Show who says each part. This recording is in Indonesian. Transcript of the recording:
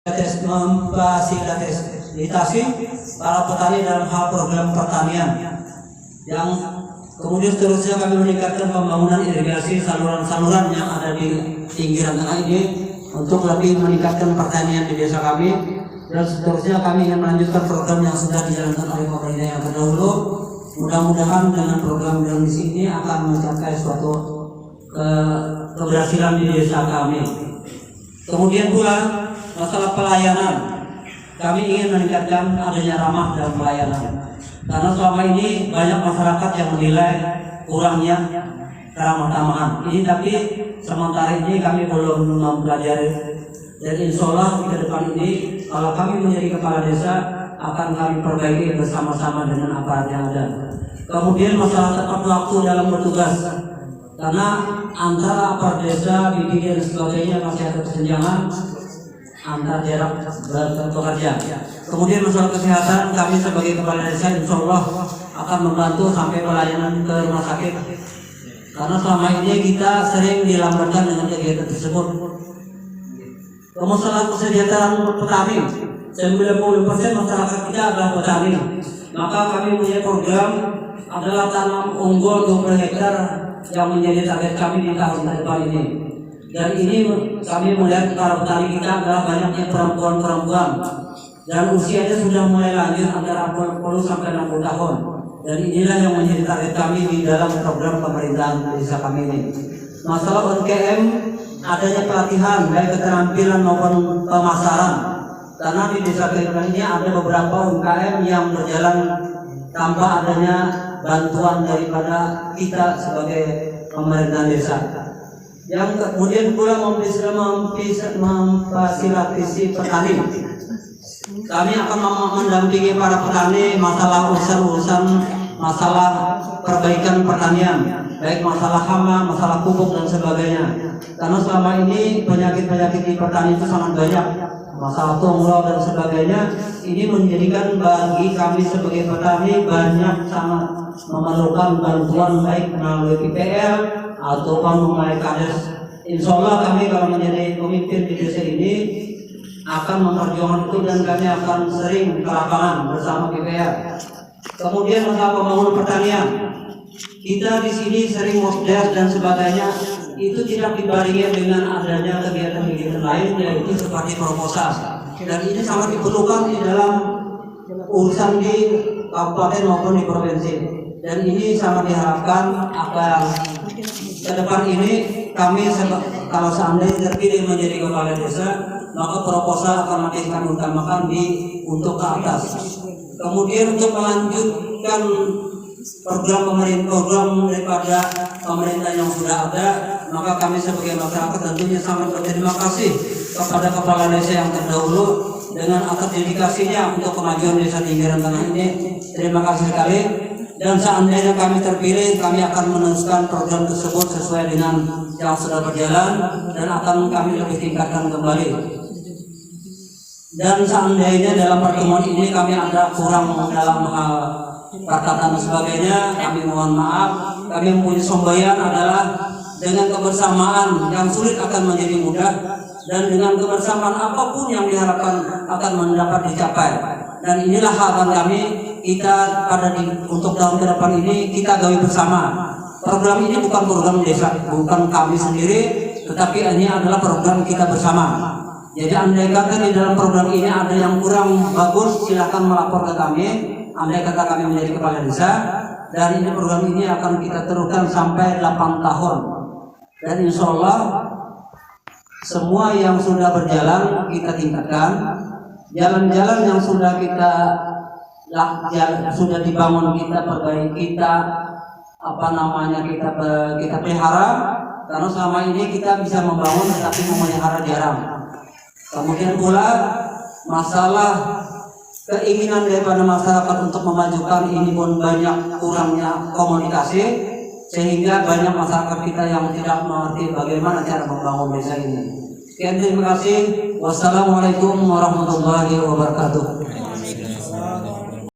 Speaker 1: memfasilitasi para petani dalam hal program pertanian. Yang kemudian seterusnya kami meningkatkan pembangunan irigasi saluran-saluran yang ada di pinggiran tengah ini untuk lebih meningkatkan pertanian di desa kami. Dan seterusnya kami ingin melanjutkan program yang sudah dijalankan oleh pemerintah yang terdahulu. Mudah-mudahan dengan program di sini akan mencapai suatu keberhasilan di desa kami. Kemudian pula masalah pelayanan, kami ingin meningkatkan adanya ramah dalam pelayanan. Karena selama ini banyak masyarakat yang menilai kurangnya keramah-tamahan. Ini tapi sementara ini kami belum mempelajari. Dan insya Allah ke depan ini kalau kami menjadi kepala desa akan kami perbaiki bersama-sama dengan aparat yang ada. Kemudian masalah tepat waktu dalam bertugas. Karena antara aparat desa, BPD dan sebagainya masih ada kesenjangan antar jarak bekerja. Kemudian masalah kesehatan, kami sebagai kepala desa insya Allah akan membantu sampai pelayanan ke rumah sakit. Karena selama ini kita sering dilambatkan dengan kegiatan tersebut. Masalah kesejahteraan petani, 90% masyarakat kita adalah petani. Maka kami punya program adalah tanam unggul 20 hektar yang menjadi target kami di tahun depan ini. Dan ini kami melihat para petani kita adalah banyaknya perempuan-perempuan dan usianya sudah mulai lanjut antara 40 sampai 60 tahun. Dan inilah yang menjadi target kami di dalam program pemerintahan desa kami ini. Masalah UMKM, adanya pelatihan baik keterampilan maupun pemasaran. Karena di desa kita ini ada beberapa UMKM yang berjalan tanpa adanya bantuan daripada kita sebagai pemerintahan desa. Yang kemudian pula memfasilitasi petani. Kami akan mendampingi para petani masalah urusan masalah perbaikan pertanian, baik masalah hama, masalah pupuk dan sebagainya. Karena selama ini penyakit-penyakit di petani itu sangat banyak, masalah tunggal dan sebagainya. Ini menjadikan bagi kami sebagai petani banyak sangat memerlukan bantuan baik melalui PPL ataupun melalui kades. Insya Allah kami kalau menjadi pemimpin di desa ini akan memperjuangkan itu dan kami akan sering ke lapangan bersama PPL. Kemudian masalah pembangunan pertanian, kita di sini sering mosdes dan sebagainya itu tidak dibarengi dengan adanya kegiatan-kegiatan lain yaitu seperti proposal. Dan ini sangat diperlukan di dalam urusan di kabupaten maupun di provinsi. Dan ini sangat diharapkan agar ke depan ini kami kalau seandainya terpilih menjadi kepala desa, maka proposal akan kami utamakan untuk ke atas. Kemudian untuk melanjutkan program daripada pemerintah yang sudah ada, maka kami sebagai masyarakat tentunya sangat berterima kasih kepada kepala desa yang terdahulu dengan atas dedikasinya untuk kemajuan desa pinggiran tengah ini. Terima kasih sekali. Dan seandainya kami terpilih, kami akan meneruskan program tersebut sesuai dengan yang sudah berjalan dan akan kami lebih tingkatkan kembali. Dan seandainya dalam pertemuan ini kami ada kurang dalam hal perkataan dan sebagainya, kami mohon maaf. Kami mempunyai semboyan adalah dengan kebersamaan yang sulit akan menjadi mudah, dan dengan kebersamaan apapun yang diharapkan akan mendapat dicapai. Dan inilah harapan kami kita untuk tahun ke depan ini kita gawe bersama. Program ini bukan program desa, bukan kami sendiri, tetapi ini adalah program kita bersama. Jadi andai kata di dalam program ini ada yang kurang bagus, silakan melapor ke kami. Andai kata kami menjadi kepala desa, dan ini program ini akan kita teruskan sampai 8 tahun. Dan insya Allah semua yang sudah berjalan kita tingkatkan, jalan-jalan yang sudah sudah dibangun kita perbaiki, kita pelihara. Karena selama ini kita bisa membangun tetapi memelihara jarang. Kemudian pula masalah keinginan daripada masyarakat untuk memajukan ini pun banyak kurangnya komunikasi, sehingga banyak masyarakat kita yang tidak mengerti bagaimana cara membangun desa ini. Sekian, terima kasih. Wassalamualaikum warahmatullahi wabarakatuh.